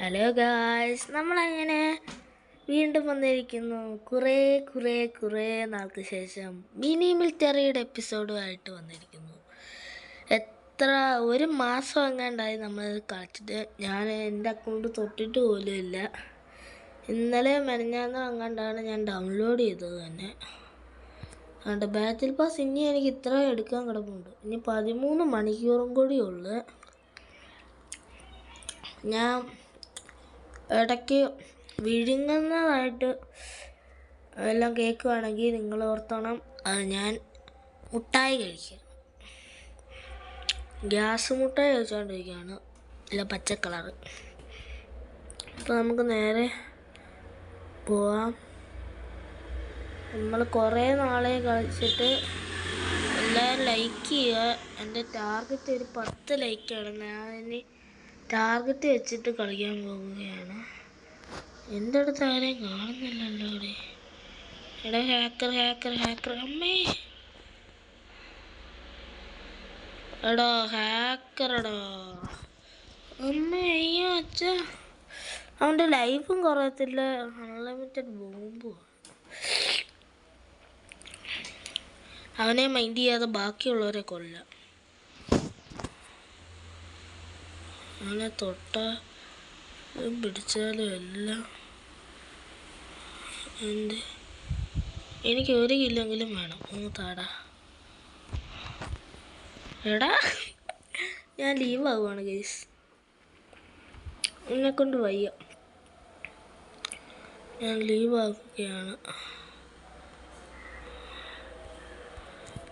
Hello guys, നമ്മളങ്ങനെ വീണ്ടും വന്നിരിക്കുന്നു. കുറേ നാൾക്ക് ശേഷം മിനി മിലിറ്ററിയുടെ എപ്പിസോഡുമായിട്ട് വന്നിരിക്കുന്നു. ഒരു മാസം എങ്ങാണ്ടായി നമ്മൾ കളിച്ചിട്ട്. ഞാൻ എൻ്റെ അക്കൗണ്ട് തൊട്ടിട്ട് പോലും ഇല്ല. ഇന്നലെ മെനഞ്ഞാന്നോ എങ്ങാണ്ടാണ് ഞാൻ ഡൗൺലോഡ് ചെയ്തത് തന്നെ. അതുകൊണ്ട് ബാറ്റിൽ പാസ് ഇനി എനിക്ക് ഇത്ര എടുക്കാൻ കിടപ്പുണ്ട്. ഇനി 13 മണിക്കൂറും കൂടി ഉള്ളു. ഞാൻ ഇടയ്ക്ക് വിഴുങ്ങുന്നതായിട്ട് എല്ലാം കേൾക്കുകയാണെങ്കിൽ നിങ്ങൾ ഓർത്തണം, അത് ഞാൻ മുട്ടായി കഴിക്കുക, ഗ്യാസ് മുട്ടായി കഴിച്ചുകൊണ്ടിരിക്കുകയാണ്. ഇല്ല, പച്ച കളറ്. അപ്പോൾ നമുക്ക് നേരെ പോവാം. നമ്മൾ കുറേ നാളെ കളിച്ചിട്ട് എല്ലാവരും ലൈക്ക് ചെയ്യുക. എൻ്റെ ടാർഗറ്റ് ഒരു 10 ലൈക്കാണ്. ഞാൻ ഇനി ടാർഗറ്റ് വെച്ചിട്ട് കളിക്കാൻ പോവുകയാണ്. എൻ്റെ അടുത്ത് ആരെയും കാണുന്നില്ലല്ലോ ഇവിടെ. എടാ ഹാക്കർ അമ്മേ, എടാ ഹാക്കറടാ അമ്മേ, അയ്യോ അച്ഛ. അവൻ്റെ ലൈഫും കുറയത്തില്ല, അൺലിമിറ്റഡ് ബോംബും. അവനെ മൈൻഡ് ചെയ്യാതെ ബാക്കിയുള്ളവരെ കൊല്ലാം. അവനെ പിടിച്ചാലും എല്ലാം എനിക്ക് 1 കില്ലെങ്കിലും വേണം. താടാ എടാ, ഞാൻ ലീവ് ആവുകയാണ് ഗൈസ്, എന്നെക്കൊണ്ട് വയ്യ. ഞാൻ ലീവ് ആക്കുകയാണ്.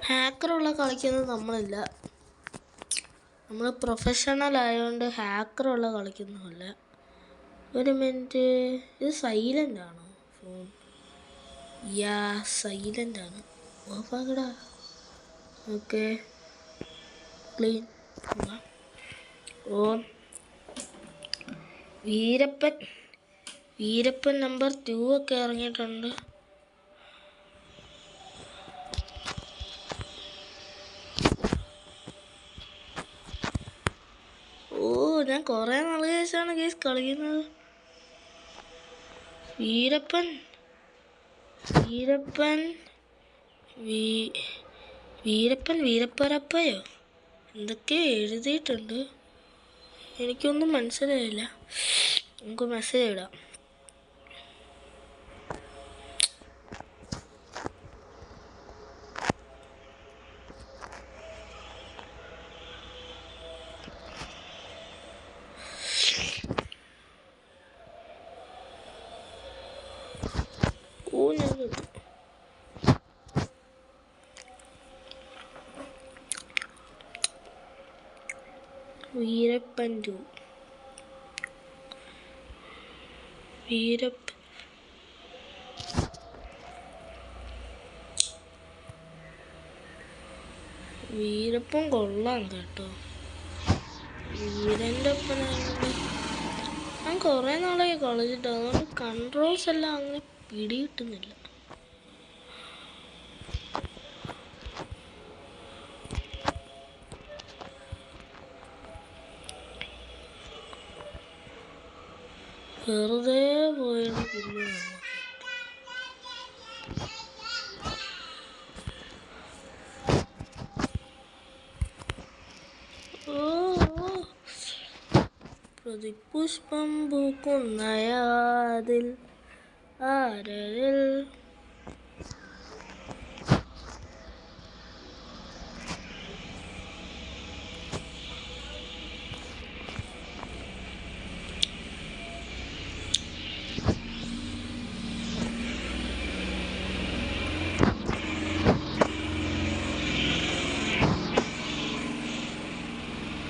ഹാക്കറുള്ള കളിക്കുന്നത് നമ്മളില്ല. നമ്മൾ പ്രൊഫഷണൽ ആയതുകൊണ്ട് ഹാക്കറുള്ള കളിക്കുന്നില്ല. ഒരു മിനിറ്റ്, ഇത് സൈലൻ്റ് ആണോ ഫോൺ? സൈലൻ്റ് ആണ്. ഓഫാക്കടാ. Okay, clean. വീരപ്പൻ നമ്പർ 2 ഒക്കെ ഇറങ്ങിയിട്ടുണ്ട്. ഞാൻ കുറേ നാൾ ശേഷമാണ് കേസ് കളിക്കുന്നത്. വീരപ്പരപ്പയോ എന്തൊക്കെ എഴുതിയിട്ടുണ്ട്, എനിക്കൊന്നും മനസ്സിലായില്ല. നമുക്ക് മെസ്സേജ് ഇടാം. വീരപ്പൻ കൊള്ളാം കേട്ടോ. വീരൻ്റെ ഒപ്പനാണ്. ഞാൻ കുറേ നാളായി കളിച്ചിട്ട്, അതുകൊണ്ട് കൺട്രോൾസ് എല്ലാം അങ്ങനെ പിടികിട്ടുന്നില്ല. വെറുതെ പോയത് പിന്നെ പ്രതിപുഷ്പം പൂക്കുന്നയാതിൽ ആരരിൽ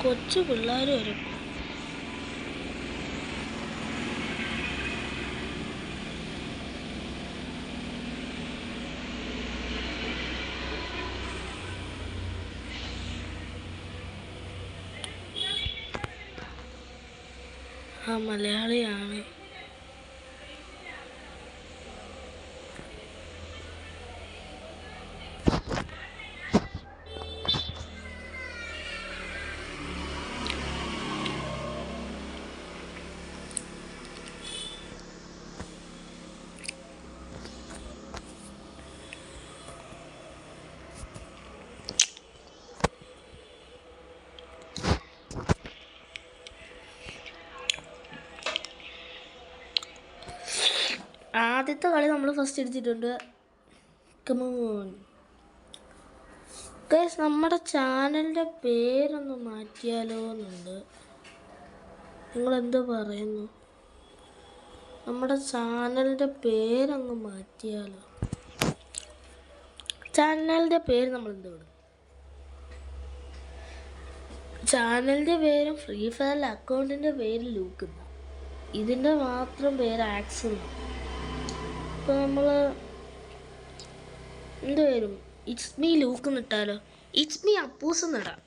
കൊച്ചു പിള്ളേർ വരും. മലയാളിയാണ്. ആദ്യത്തെ കളി നമ്മൾ ഫസ്റ്റ് അടിച്ചിട്ടുണ്ട്. കമോൺ ഗൈസ്, നമ്മുടെ ചാനലിൻ്റെ പേരൊന്ന് മാറ്റിയാലോ എന്നുണ്ട്. നിങ്ങളെന്ത് പറയുന്നു? നമ്മുടെ ചാനലിൻ്റെ പേരങ്ങ് മാറ്റിയാലോ? ചാനലിൻ്റെ പേര് നമ്മൾ എന്ത് വിടും? ചാനലിൻ്റെ പേരും ഫ്രീ ഫയറിലെ അക്കൗണ്ടിൻ്റെ പേര് ലൂക്ക് എന്നാണ്. ഇതിൻ്റെ മാത്രം പേര് ആക്സ് എന്നാണ്. ഇപ്പോൾ നമ്മൾ എന്ത് വരും? ഇറ്റ്സ് മീ ലൂക്ക് എന്നിട്ടാലോ? ഇറ്റ്സ് മീ അപ്പൂസ് എന്നിടാം.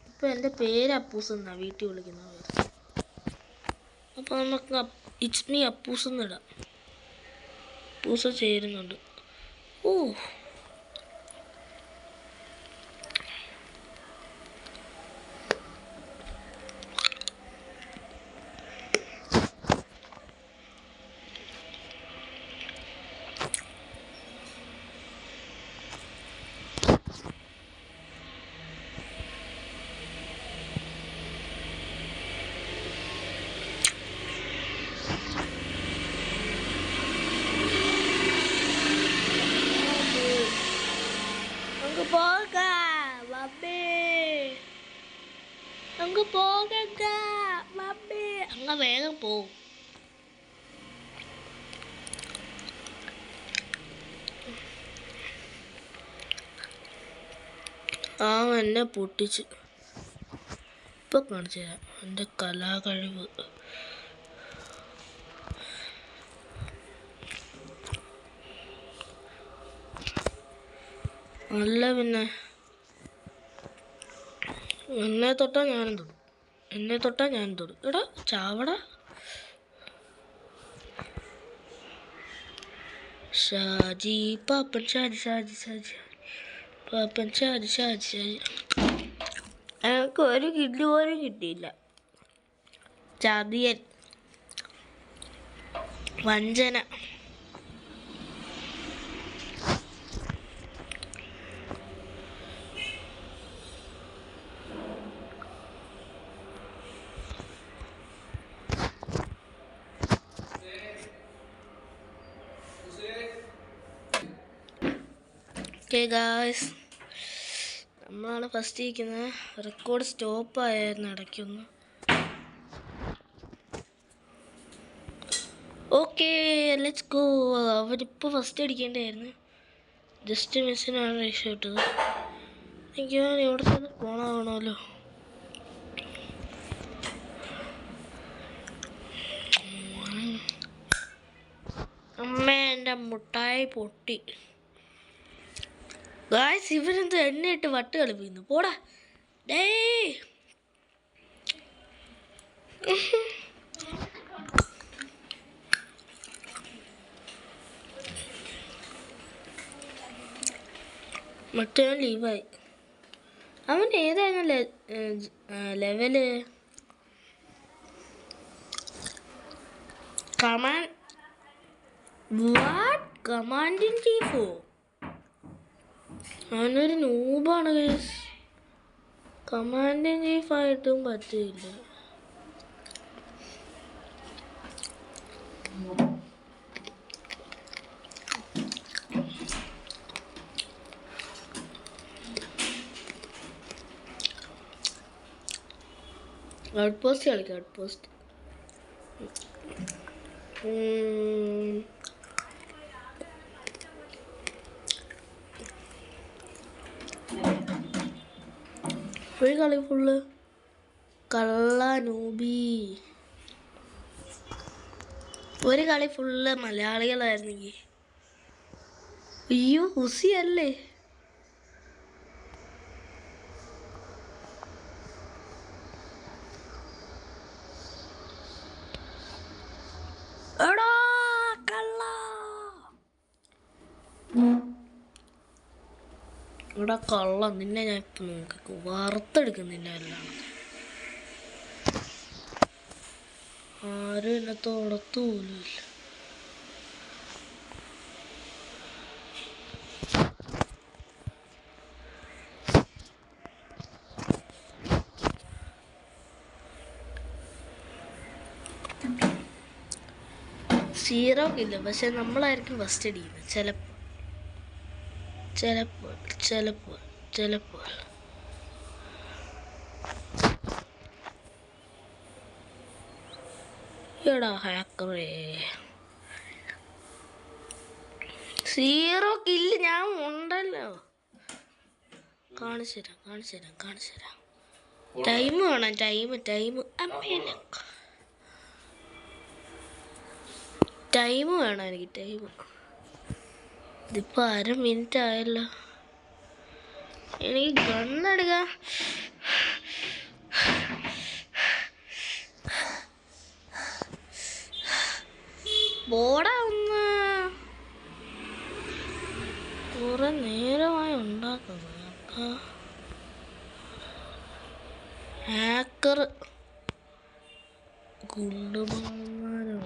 ഇപ്പോൾ എൻ്റെ പേര് അപ്പൂസ് എന്നാണ് വീട്ടിൽ വിളിക്കുന്ന പേര്. അപ്പോൾ നമുക്ക് ഇറ്റ്സ് മീ അപ്പൂസ് എന്നിടാം. അപ്പൂസ് ചേരുന്നുണ്ട്. ഓ അങ്ങ് പോകണ്ട മമ്മി, അങ്ങ് വേഗം പോവും. ആ എന്നെ പൊട്ടിച്ച്. ഇപ്പം കാണിച്ചു തരാം എൻ്റെ കലാകഴിവ്. അല്ല പിന്നെ എന്നെ തൊട്ടാൽ ഞാനും തൊടും. എന്നെ തൊട്ടാൽ ഞാനും തൊടും. എടാ ചാവട. ഷാജി പാപ്പൻ ഷാജി ഷാജി ഷാജി പാപ്പൻ ഷാജി ഷാജി ഷാജി. എനിക്ക് ഒരു കിഡ്നി പോലും കിട്ടിയില്ല. ചതിയൻ, വഞ്ചന. ഓക്കെ ഗായ്സ്, നമ്മളാണ് ഫസ്റ്റ് ഇരിക്കുന്നത്. റെക്കോർഡ് സ്റ്റോപ്പ് ആയിരുന്നു ഇടയ്ക്കൊന്ന്. Okay let's go. അവരിപ്പോൾ ഫസ്റ്റ് അടിക്കേണ്ടായിരുന്നു. ജസ്റ്റ് മിസ്സിനാണ് രക്ഷപ്പെട്ടത്. എനിക്ക് ഇവിടെ തന്നെ പോണമാണല്ലോ. അമ്മ എൻ്റെ മുട്ടായി പൊട്ടി. ഗായ്സ്, ഇവരെന്ത് എന്നെ ഇട്ട് വട്ട് കളിപ്പിക്കുന്നു. പോടാ ഡേ. മറ്റേ ലീവായി. അവൻ ഏതായിരുന്നു ലെവല്? കമാൻഡിങ് ചീഫോ? അവനൊരു നൂബാണ് ഗൈസ്. കമാൻഡിങ് ചീഫായിട്ടും പറ്റില്ല. ഔട്ട് പോസ്റ്റ് കളിക്കാം. ഔട്ട് പോസ്റ്റ് ഒരു കളി ഫുള്ള് കള്ള നൂബി. ഒരു കളി ഫുള്ള് മലയാളികളായിരുന്നെങ്കിൽ. അയ്യോ ഹുസിയല്ലേ. എടാ കള്ള. ഇവിടെ കള്ളം. നിന്നെ ഞാൻ ഇപ്പം നോക്കി വറുത്തെടുക്കും. നിന്നെ എല്ലാം ആരും എന്നെ തൊടത്തു പോലുമില്ല. 0 കില്ല്, പക്ഷെ നമ്മളായിരിക്കും ഫസ്റ്റ് അടിക്കുന്നത് ചിലപ്പോൾ. എടാ ഹാക്കറേ, 0 കില്ല് ഞാൻ ഉണ്ടല്ലോ. കാണിച്ചു തരാം. ടൈം വേണം, ടൈം വേണം എനിക്ക്. ഇതിപ്പോൾ 1/2 മിനിറ്റ് ആയല്ലോ. എനിക്ക് ഗണ്ണെടുക്കാം. ബോർഡാ ഒന്ന് കുറെ നേരമായി ഉണ്ടാക്കുന്നത്. ഹാക്കർ ഗുണ്ടുമാരോ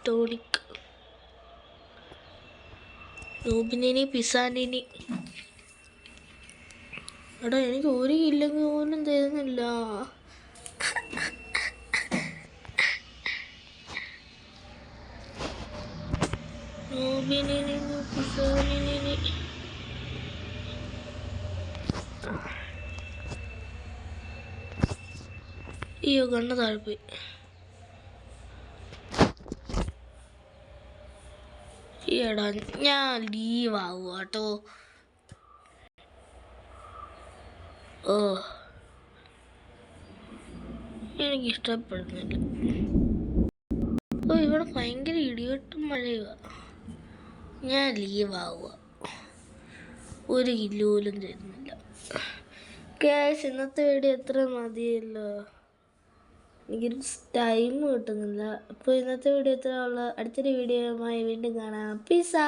ടോണിക് നോബിനി പിസാനിനി. എടാ എനിക്ക് ഒരു കില്ലെങ്കിൽ പോലും തരുന്നില്ല. നോബിനി പിസാനിനി. അയ്യോ കണ്ണ് താഴ്പോയി. എടാ ഞാൻ ലീവ് ആവുക കേട്ടോ. എനിക്കിഷ്ടപ്പെടുന്നില്ല. ഇവിടെ ഭയങ്കര ഇടിവെട്ടും മഴയുക. ഞാൻ ലീവ് ആവുക. ഒരു കിലോ പോലും തരുന്നില്ല. ഗൈസ്, ഇന്നത്തെ വീഡിയോ എത്ര മതിയല്ലോ. എനിക്കൊരു ടൈം കിട്ടുന്നില്ല. അപ്പോൾ ഇന്നത്തെ വീഡിയോ എത്ര ഉള്ള. അടുത്തൊരു വീഡിയോയുമായി വീണ്ടും കാണാം. പീസാ.